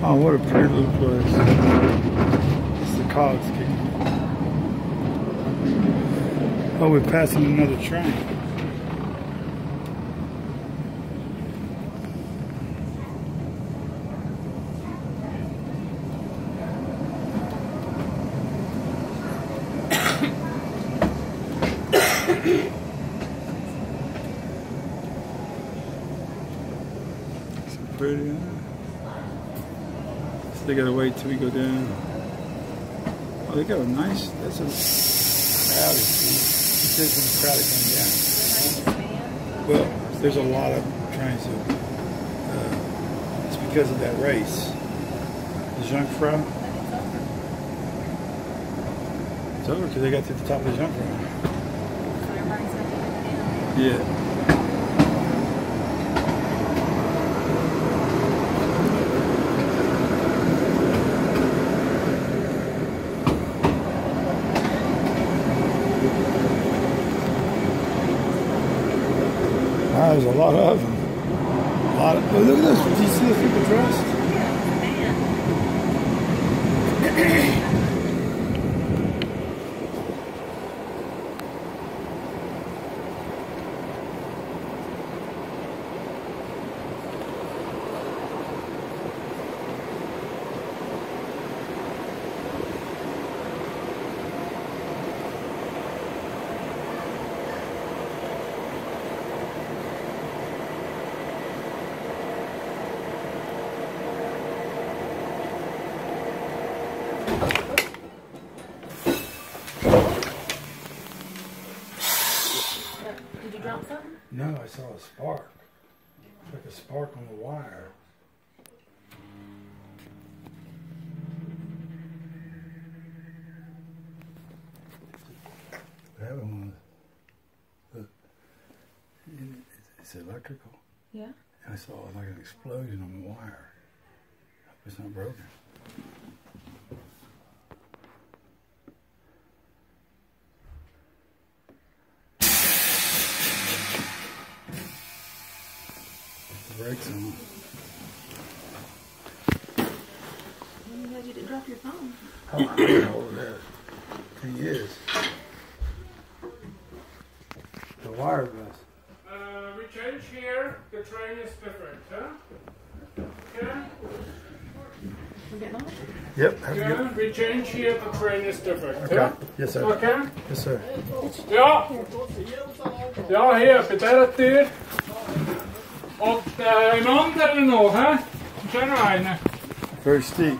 Oh, what a pretty little place. It's the cogs kicking. Oh, we're passing another train. So pretty, huh? They gotta wait till we go down. Oh, they got a nice, that's a crowded seat. It says when the crowd coming down. Well, there's a lot of trains. It's because of that race. The Jungfrau. It's over because they got to the top of the Jungfrau. Yeah. Wow, there's a lot of them. Oh, look at this. Do you see the people dressed? Did you drop something? No, I saw a spark. It's like a spark on the wire. That one was, it's electrical. Yeah. And I saw like an explosion on the wire. I hope it's not broken. Brakes on. You had you to drop your phone. Oh, I don't know what that thing is. The wire bus. We change here. The train is different, huh? Okay. We're getting on? Yep. Have Yeah, a good. we change here. The train is different, Okay. huh? Yes, sir. Okay. Yes, sir. Ja. Ja, här. Bitte dyr. Och en andra nu, huh? Känner du? Very steep.